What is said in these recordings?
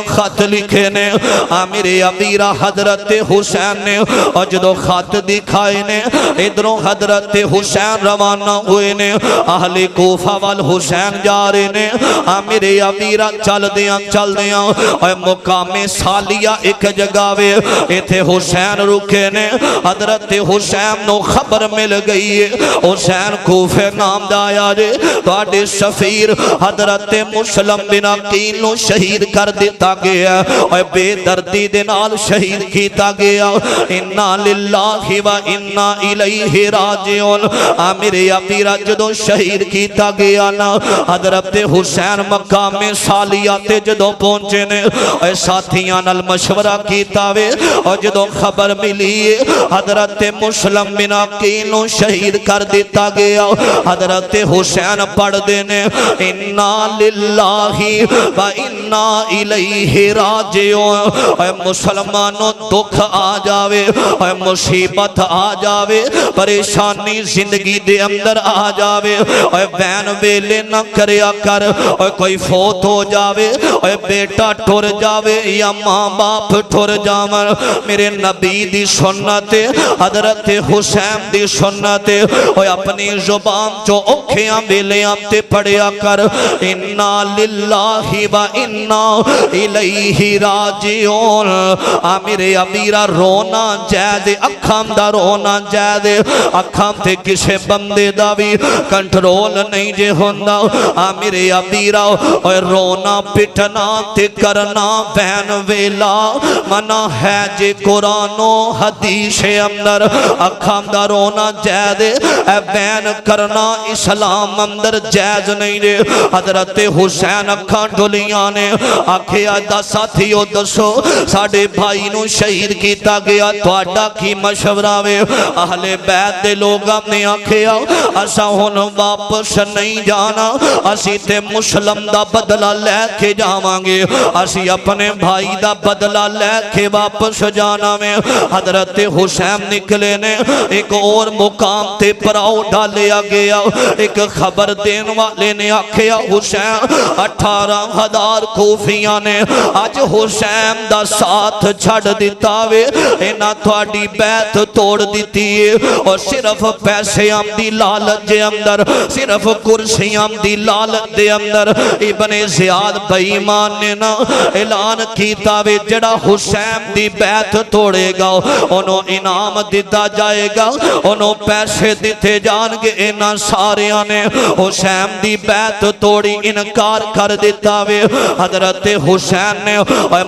خط لکھے نے میرے امیرہ حضرت حسین نے اور جدو خط دکھائے نے ادھروں حضرت حسین روانہ ہوئے نے اہل کوفہ والحسین جا رہے نے میرے امیرہ چل دیاں اور مقام سالیہ ایک جگہ وے ایتھے حسین رکھے نے حضرت حسین نو خبر مل گئی ہے حسین کوفے نام دایا جے توڑے سفیر حضرت مسلم بن عقیل نو شہید کر دیتا گیا اور بے دردی دنال شہید کیتا گیا انا للہ و انا الیہ راجعون میرے امیرہ جدو شہید کیتا گیا نا حضرت حسین مقام سالیات جدو پہنچے نے اور ساتھیاں نال مشورہ کیتا وے اور جدو خبر ملی حضرت مسلم بن عقیل نو شہید کر دیتا گیا حضرت حسین پڑھ دینے انا للہ و انا الیہ راجعون اے مسلمانوں دکھ آ جاوے اے مصیبت آ جاوے پریشانی زندگی دے اندر آ جاوے اے بین ویلے نہ کریا کر اے کوئی فوت ہو جاوے اے بیٹا ٹھر جاوے یا ماں باپ ٹھر جاوے میرے نبی دی سنت حضرت حسین دی سنت اے اپنی زبان جو اوکھیاں بیلیاں تے پڑھیا کر انا للہ و انا الیہ راجعون میرے امیرہ رونا جائے اکھام دا رونا جائے اکھام تے کسے بندے دا بھی کنٹرول نہیں جے ہوندہ میرے امیرہ رونا پٹنا تے کرنا بین ویلا منع ہے جے قرآن و حدیث اندر اکھام دا رونا جائے بین کرنا اسلام اندر جائز نہیں جے حضرت حسین اکھاں ڈولیاں نے آکھیا دا ساتھیو دسو ساڑھے بھائی نو شہید کیتا گیا توڑا کی مشورہ وے اہل بیت دے لوگاں نے آکھیا اسا ہن واپس نہیں جانا اسی تے مسلم دا بدلہ لے کے جاوانگے اسی اپنے بھائی دا بدلہ لے کے واپس جانا میں حضرت حسین نکلے نے ایک اور مقام تے پراؤ ڈالیا گیا ایک خبر دین والے نے آکھیا حسین 18,000 کوفیاں نے آج حسین دا ساتھ چھڑ دیتا وے اینا تھوڑی بیت توڑ دیتی ہے اور صرف پیسے ہم دی لالت دے اندر صرف کرسی ہم دی لالت دے اندر ابن زیاد بائیمان نے نا اعلان کیتا وے جڑا حسین دی بیت توڑے گا انہوں انعام دیتا جائے گا انہوں پیسے دیتے جان گے اینا ساریاں نے حسین دی بیت توڑی انکار کر دیتا وے حضرت حسین نے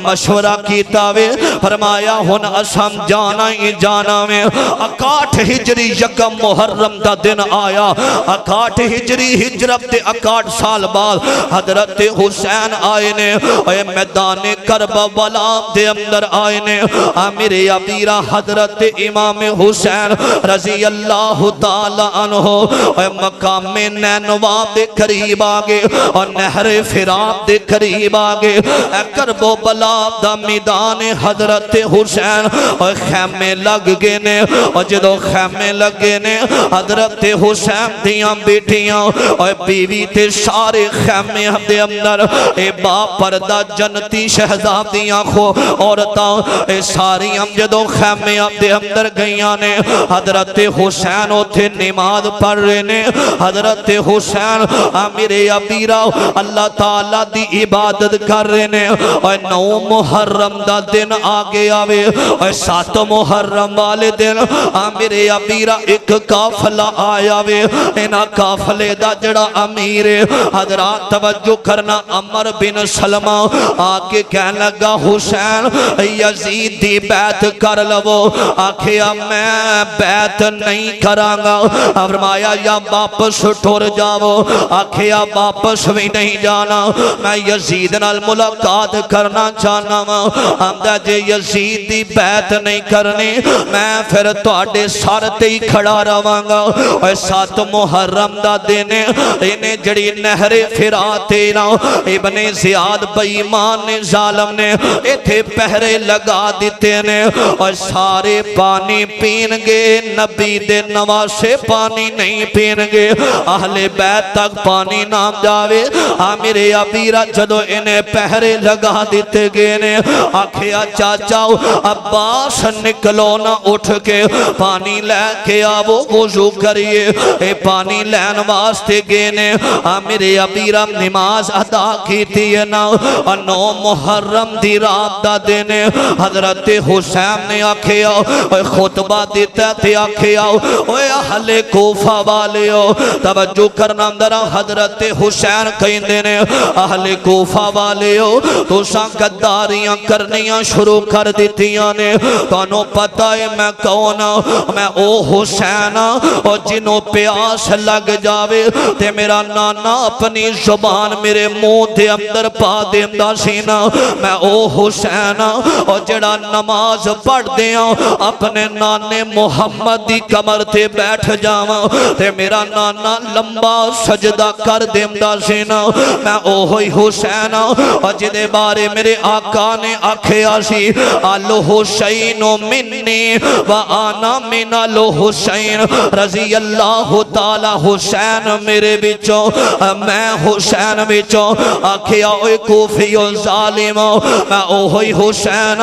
مشورہ کیتا وے فرمایا ہن اسم جانا ہی جانا میں 61 ہجری یکم محرم دا دن آیا 61 ہجری ہجرت 61 سال بعد حضرت حسین آئے نے میدان کربلا دے اندر آئے نے میرے امیرہ حضرت امام حسین رضی اللہ تعالی عنہ مقام نینوا دے قریب آگے اور نہر فرات دے قریب آگے کربلا دا میدان حضرت حسین اور خیمے لگ گئے نے اور جدو خیمے لگے نے حضرت حسین دیاں بیٹیاں اور بیوی تے سارے خیمے دے اندر اے با پردہ جنتی شہزادیاں خو عورتاں ساری ہم جدو خیمے دے اندر گئیاں نے حضرت حسین ہوتے نماز پڑھ رہے نے حضرت حسین میرے امیرہ اللہ تعالیٰ دی عبادت کر رہے نے اور 9 محرم دا دن آگے آوے اور 7 محرم والے دن میرے امیرہ ایک کافلہ آیا وے اینا کافلے دا جڑا امیر حضرات توجہ کرنا عمر بن سلمہ آکے کہنے لگا حسین یزید دی بیعت کر لو آکھیا میں بیعت نہیں کرانگا فرمایا یا واپس ٹھور جاؤ آکھیا واپس بھی نہیں جانا میں یزید نال ملاقات کرنا چاہنا ہمدہ جے یزید دی بیعت نہیں کرنی میں پھر توڑے سارتے ہی کھڑا روانگا اور 7 محرم دا دینے انہیں جڑی نہر فراتینا ابن زیاد بائیمان نے ظالم نے ایتھے پہرے لگا دیتے نے اور سارے پانی پین گے نبی دے نواسے پانی نہیں پین گے اہل بیت تک پانی نام جاوے میرے امیرہ جدو انہیں پہرے پہرے لگا دیتے گئے نے آکھیا چاچا عباس نکلو نہ اٹھ کے پانی لے کے آو وضو کریے اے پانی لین واسطے گئے نے میرے ابیرہ نماز ادا کی تھی نا 9 محرم دی رات دا دینے حضرت حسین نے آکھیا خطبہ دیتا تھے آکھیا اوے اہل کوفہ والے توجہ کرنا اندرہ حضرت حسین کہیں دینے اہل کوفہ والے تو ساں گداریاں کرنیاں شروع کر دیتیاں نے تو انہوں پتہ ہے میں کون میں او حسین اور جنہوں پیاس لگ جاوے تے میرا نانا اپنی زبان میرے منہ دے اندر پا دیندہ سینا میں او حسین اور جڑا نماز پڑھ دیاں اپنے نانے محمد دی کمر تے بیٹھ جاواں تے میرا نانا لمبا سجدہ کر دیندہ سینا میں او ہوئی حسین اور جدے بارے میرے آقا نے آکھیا سی آلو حسین منی و آنا من آلو حسین رضی اللہ تعالی حسین میرے بچوں میں حسین بچوں آکھیا اوے کوفی و ظالم میں او ہوئی حسین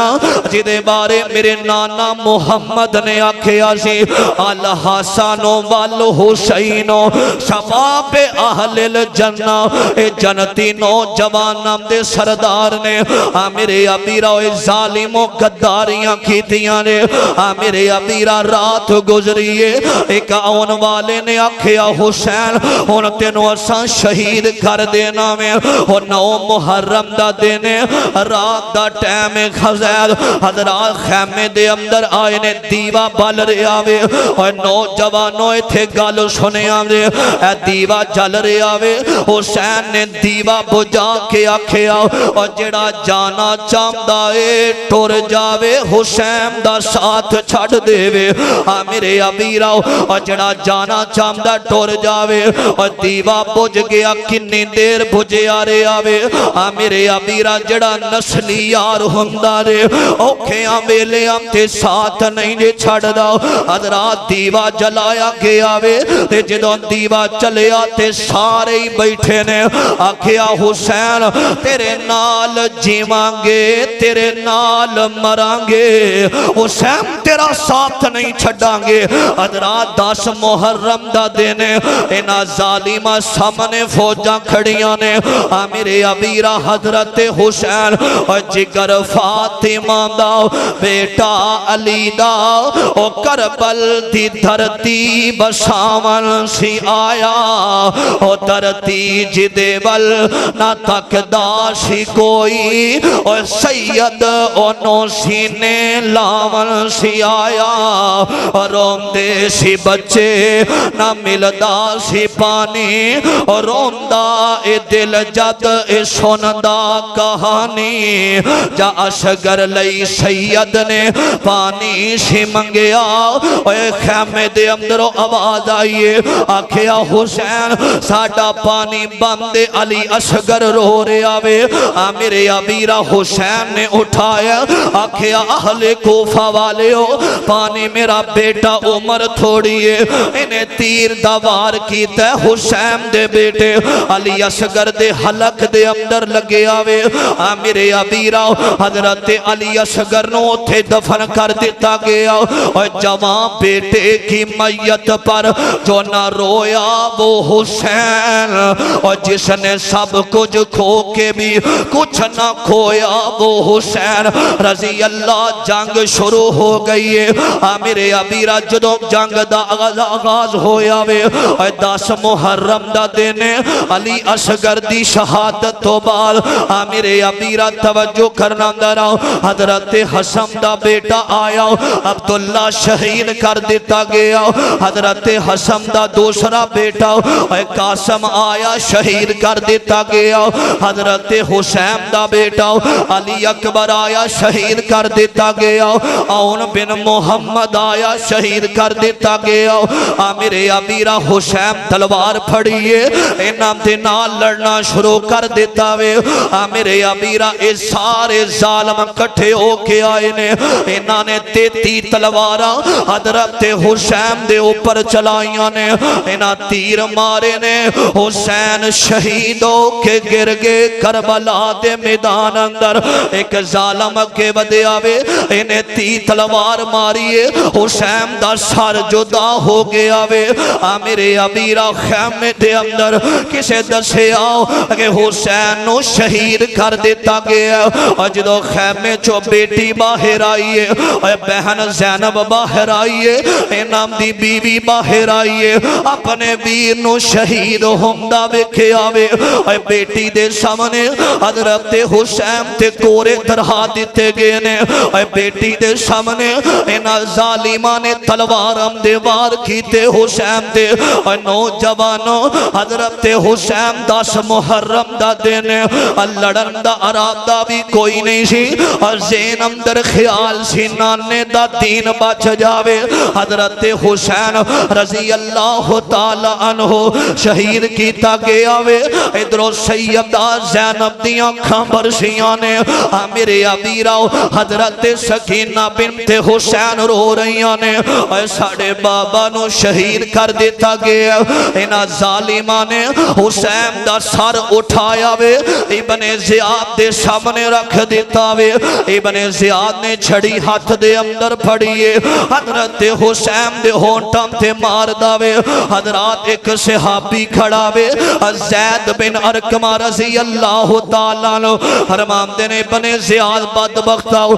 جدے بارے میرے نانا محمد نے آکھیا سی الحسن والحسین شباب اہل الجنہ اے جنتی نوجوان دے سردار نے میرے ابیرہ ظالم و گداریاں کیتیاں نے میرے ابیرہ رات گزریے ایک آن والے نے آکھیا حسین ان تینوں اساں شہید کر دینا میں 9 محرم دا دینے رات دا ٹیم خزید حضرات خیمے دے اندر آئے نے دیوہ بل رہے آوے اور نوجوانوں تھے گالو سنے آوے اے دیوہ جل رہے آوے حسین نے دیوہ بجا کے آکھیا اور جڑا جانا چاندہ ٹور جاوے حسین دا ساتھ چھڑ دے وے میرے ابیرہ اور جڑا جانا چاندہ ٹور جاوے اور دیوہ بج گیا کنی دیر بجے آرے آوے میرے ابیرہ جڑا نسلی یار ہندارے اوکھے آمیلے ہم تے ساتھ نہیں جے چھڑ داؤ حضرات دیوہ جلایا گیا وے تے جدوں دیوہ چلے آتے سارے ہی بیٹھے نے آکھیا حسین تیرے نال جیوانگے تیرے نال مرانگے حسین تیرا ساتھ نہیں چھڑانگے حضرات 10 محرم دا دینے اینا ظالمہ سامنے فوجاں کھڑیاں نے میرے ابیرہ حضرت حسین اور جگر فاطمہ دا بیٹا علی دا او کربل دی دھرتی بساون سی آیا او دھرتی جدے ول نہ تک داشی کوئی اور سید انو سینے لاون سی آیا اور روندے سی بچے نہ ملدا سی پانی اور روندہ اے دل جد اے سوندہ کہانی جا اشگر لئی سید نے پانی سی منگیا اور خیمے دے اندر آواز آئیے آکھیا حسین ساڑا پانی بندے علی اشگر رو رہے آوے میرے ابیرہ حسین نے اٹھایا آکھیا اہل کوفہ والے ہو پانی میرا بیٹا عمر تھوڑی ہے انہیں تیر دوار کیتا ہے حسین دے بیٹے علی اشگر دے حلق دے اندر لگے آوے میرے ابیرہ حضرت علی اشگر نو تھے دفن کر دیتا گیا اور جوان بیٹے کی میت پر جو نہ رویا وہ حسین اور جس نے سب کچھ کھو کے بھی کچھ نہ کھویا وہ حسین رضی اللہ جنگ شروع ہو گئی ہے میرے ابیرہ جدوں جنگ دا آغاز ہویا وے 10 محرم دا دینے علی اشگر دی شہادت تو بعد میرے ابیرہ توجہ کرنا درہ حضرت حسن دا بیٹا آیا عبداللہ شہید کر دیتا گیا حضرت حسن دا دوسرا بیٹا قاسم آیا شہید کر دیتا گیا حضرت حسین دا بیٹا علی اکبر آیا شہید کر دیتا گیا اون بن محمد آیا شہید کر دیتا گیا میرے ابیرہ حسین تلوار پھڑیے انہاں دے نال لڑنا شروع کر دیتا وے میرے ابیرہ اس سارے ظالم کٹھے ہو کے آئے نے انہاں نے 33 تلوارہ حضرت حسین دے اوپر چلائیاں نے انہاں تیر مارے نے حسین شہید ہو کے گر گئے کربلا کربلا دے میدان اندر ایک ظالم اگے ودے آوے انہیں 30 تلوار ماریے حسین دا سر جدا ہو گیا وے میرے ابیرا خیمے دے اندر کسے دسے آؤ کہ حسین نو شہید کر دیتا گیا اور جدو خیمے چو بیٹی باہر آئیے اور بہن زینب باہر آئیے انام دی بیوی باہر آئیے اپنے ویر نو شہید ہوندہ بکھے آوے اور بیٹی دے سامنے حضرت حسین تے کورے درہا دیتے گئے نے اور بیٹی دے سامنے انہا ظالمان تلوارم دے وار کیتے حسین دے اور نوجوانوں حضرت حسین 10 محرم دا دینے لڑن دا ارادہ بھی کوئی نہیں سی اور زینم در خیال سی نانے دا دین بچ جاوے حضرت حسین رضی اللہ تعالی عنہ شہید کیتا گیا وے ادھرو سیدہ زینب دیاں کھامبر سیانے میرے ابیراؤ حضرت سکینہ بنت حسین رو رہی آنے اور ساڑھے بابا نو شہید کر دیتا گیا انہا ظالمانے حسین دا سر اٹھایا وے ابن زیاد دے سامنے رکھ دیتا وے ابن زیاد نے چھڑی ہاتھ دے اندر پھڑیے حضرت حسین دے ہونٹم تے مار داوے حضرات ایک صحابی کھڑا وے زید بن ارکمہ رضی اللہ تعالیٰ نو حرمام دے نے ابن زیاد بدبختاو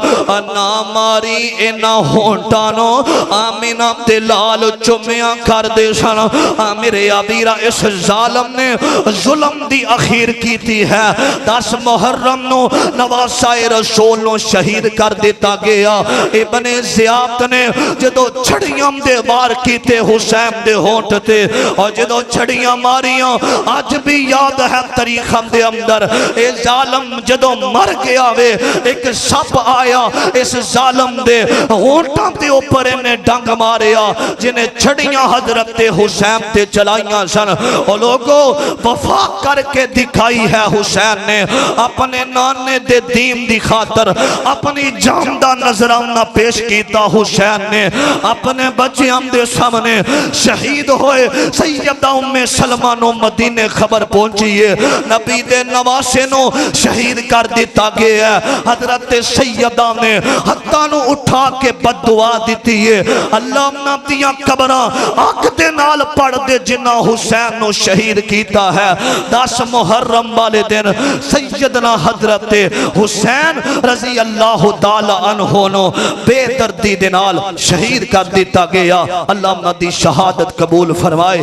نا ماری اینا ہونٹانو آمینہ تے لال چمیاں کر دے سانا میرے ابیرہ اس ظالم نے ظلم دی اخیر کی تھی ہے 10 محرم نو نواسائے رسول نو شہید کر دیتا گیا ابن زیاد نے جدو چھڑیاں دے بار کیتے حسین دے ہونٹ تے اور جدو چھڑیاں ماریاں آج بھی یاد ہے تاریخم دے اندر اے ظالم جدو مر گیا وے ایک سپ آیا اس ظالم دے ہونٹاں دے اوپر انہیں ڈنگ ماریا جنہیں چھڑیاں حضرت حسین تے چلائیاں سن اور لوگوں وفا کر کے دکھائی ہے حسین نے اپنے نانے دے دین دی خاطر اپنی جاندہ نظرانہ پیش کیتا حسین نے اپنے بچیاں دے سامنے شہید ہوئے سیدہ ام سلمہ نو مدینے خبر پہنچیے نبی دے نواسے نو شہید کر دیتا گیا حضرت سیدہ نے حتیٰ نو اٹھا کے بد دعا دیتی ہے اللہ نبیاں قبرہ آنکھ دے نال پڑھ دے جنہ حسین نو شہید کیتا ہے 10 محرم والے دن سیدنا حضرت حسین رضی اللہ تعالی عنہ نو بے دردی دے نال شہید کر دیتا گیا اللہ نبی شہادت قبول فرمائے